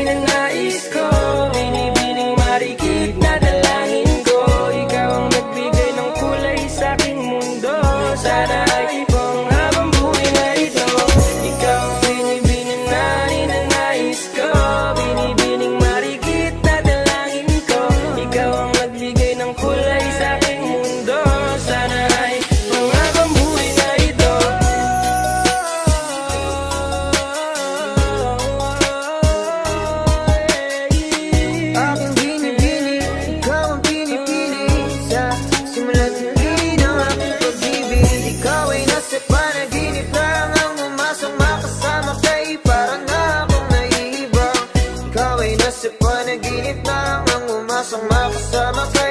ninanais ko, binibining marikit na dalangin ko. Ikaw ang nagbigay ng kulay sa aking mundo. Sana ay ipong habang buhay na ito. Ikaw ang binibining na ninanais ko, binibining marikit na dalangin ko. Ikaw ang nagbigay ng kulay sa aking mundo. Sana ay ipong habang buhay na ito. Aking binibini, ikaw ang pinipili sa simula't huli ng aking pag-ibig. Ikaw ay nasa panaginip lang ang umasang makasama kay parang na akong naiibang. Ikaw ay nasa panaginip lang ang umasang makasama kay